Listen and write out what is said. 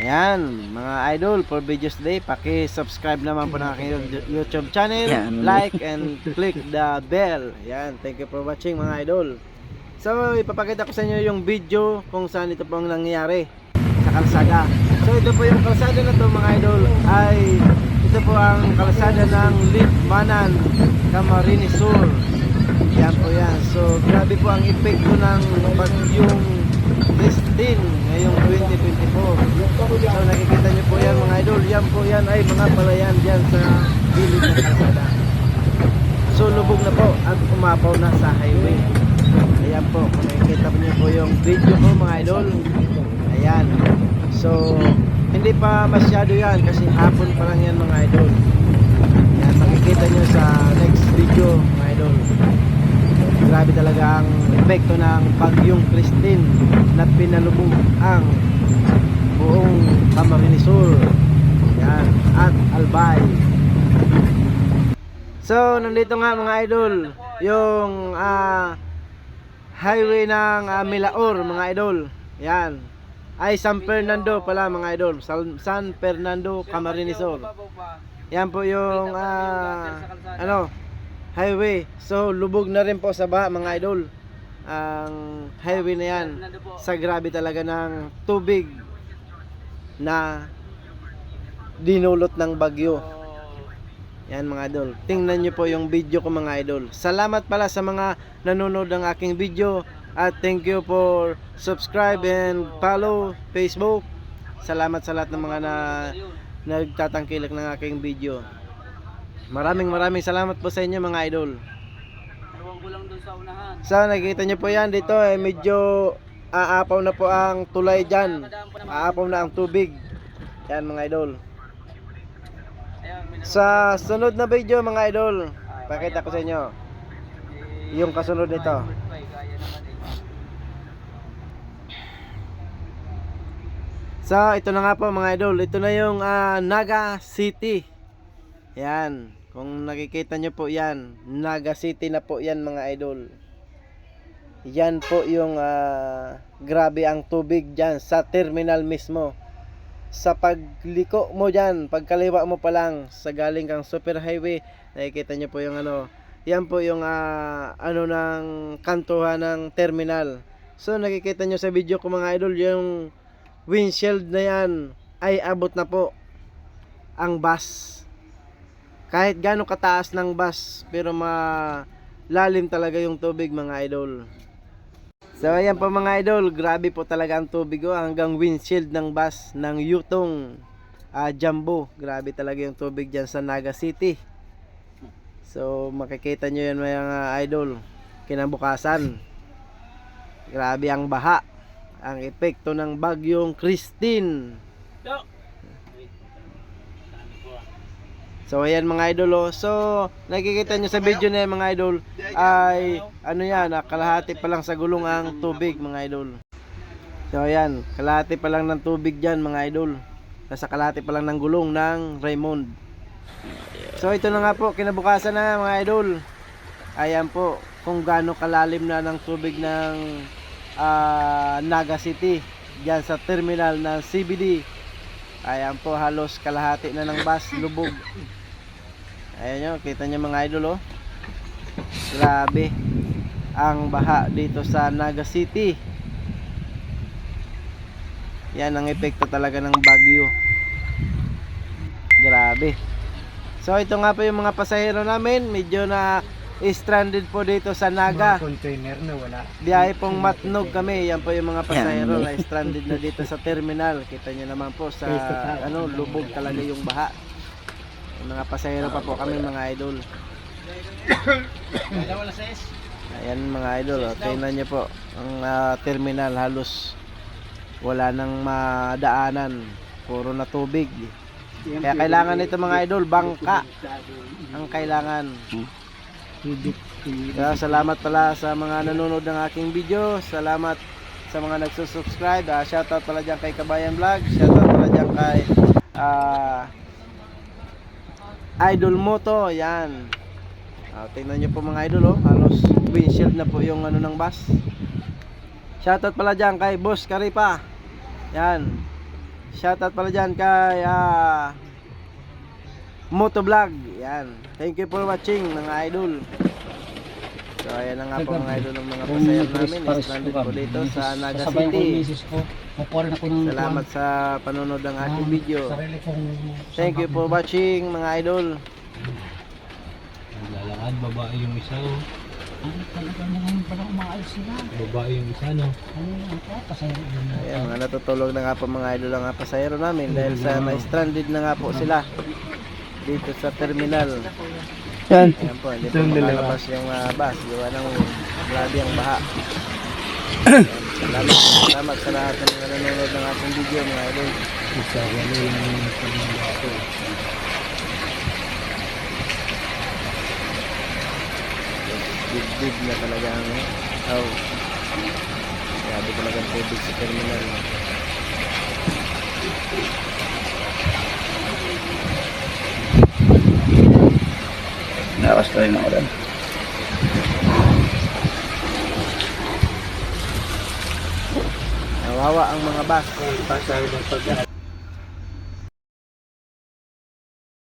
Ayan, mga idol, for videos today, paki-subscribe naman po ng aking YouTube channel, Yan. like and click the bell. Ayan, thank you for watching mga idol. So, ipapakita ko sa inyo yung video kung saan ito pong nangyayari sa kalsada. So, ito po yung kalsada na to mga idol, ay ito po ang kalsada ng Libmanan, Camarines Sur. Yan po yan. So, grabe po ang epekto ng bagyong Christine ngayong 2024. So, nakikita nyo po yan mga idol. Yan po yan ay mga palayan dyan sa gilid ng kalsada. So, lubog na po at umapaw na sa highway. Ayan po, kung nakikita nyo po yung video ko mga idol. Ayan. So, hindi pa masyado yan kasi hapon pa lang yan mga idol. Ayan, makikita nyo sa next video mga idol. Grabe talaga ang epekto ng bagyong Christine na pinalubog ang buong Camarines Sur. Yan, at Albay. So, nandito nga mga idol, yung highway ng Milaor mga idol. Yan. Ay San Fernando pala mga idol. San Fernando, Camarines Sur. Yan po yung highway. So lubog na rin po sa baha mga idol ang highway na yan sa grabe talaga ng tubig na dinulot ng bagyo. Yan mga idol, tingnan nyo po yung video ko mga idol. Salamat pala sa mga nanonood ng aking video at thank you for subscribe and follow Facebook. Salamat sa lahat ng mga nagtatangkilik ng aking video. Maraming salamat po sa inyo mga idol. So nakikita nyo po yan dito eh, medyo aapaw na po ang tulay dyan. Aapaw na ang tubig. Yan mga idol. Sa sunod na video mga idol, pakita ko sa inyo yung kasunod nito. So ito na nga po mga idol. Ito na yung Naga City. Yan. Kung nakikita nyo po yan, Naga City na po yan mga idol. Yan po yung grabe ang tubig dyan sa terminal mismo. Sa pagliko mo dyan, pagkaliwa mo pa lang sa galing kang super highway, nakikita nyo po yung yan po yung ng kantuhan ng terminal. So nakikita nyo sa video ko mga idol, yung windshield na yan ay abot na po ang bus. Kahit gaano kataas ng bus, pero malalim talaga yung tubig mga idol. So ayan po mga idol, grabe po talaga ang tubig hanggang windshield ng bus ng Yutong Jumbo. Grabe talaga yung tubig dyan sa Naga City. So makikita nyo yan mga idol, kinabukasan. Grabe ang baha, ang epekto ng bagyong Christine. So ayan mga idol So nakikita nyo sa video na yan mga idol, ay kalahati pa lang sa gulong ang tubig mga idol. So ayan, kalahati pa lang ng tubig dyan mga idol. Nasa kalahati pa lang ng gulong ng Raymond. So ito na nga po, kinabukasan na mga idol. Ayan po kung gaano kalalim na ng tubig ng Naga City dyan sa terminal ng CBD. Ayan po, halos kalahati na ng bus lubog. Ayan nyo, kita nyo mga idol grabe ang baha dito sa Naga City. Yan ang epekto talaga ng bagyo. Grabe. So ito nga po yung mga pasahero namin, medyo na stranded po dito sa Naga. Mga container na wala. Biyahe pong Matnog kami. Yan po yung mga pasahero na stranded na dito sa terminal. Kita nyo naman po sa lubog talaga yung baha. Yung mga pasahero pa po kami mga idol. Ayan mga idol, tingnan nyo po ang terminal, halos wala nang madaanan, puro na tubig. Kaya kailangan nito mga idol, bangka ang kailangan. Kaya salamat pala sa mga nanonood ng aking video. Salamat sa mga nagsusubscribe. Shoutout pala dyan kay Kabayan Vlog. Shoutout pala dyan kay Idol Moto. Yan. Tingnan nyo po mga idol halos windshield na po yung ng bus. Shoutout pala dyan kay Boss Karipa. Yan. Shoutout pala dyan kay Motovlog. Yan. Thank you for watching mga idol. So ayan na nga po mga idol ng mga pasayar namin. Stranded po dito sa Naga City. Salamat sa panonood ng aking video. Thank you for watching mga idol. Naglalakad, babae yung isa oh. Ano talaga na ngayon pala umaalis sila? Babae yung isa no. Ano ang pasaya yun? Ayan, mga natutulog na nga po mga idol ang pasahero namin dahil sa na-stranded na nga po sila dito sa terminal. Yan. Ayan po, hindi po makalabas yung bus. Gawa ng grabe ang baha. Ayan, salamat sa lahat ng mga nanonood ng ating video mga idol. Isa wala yung pagmamato. Big na talaga ang grabe talaga ang tubig sa terminal. Nakas tayo ng ulan. Nawawa ang mga bus. Pasay ng pagkakas.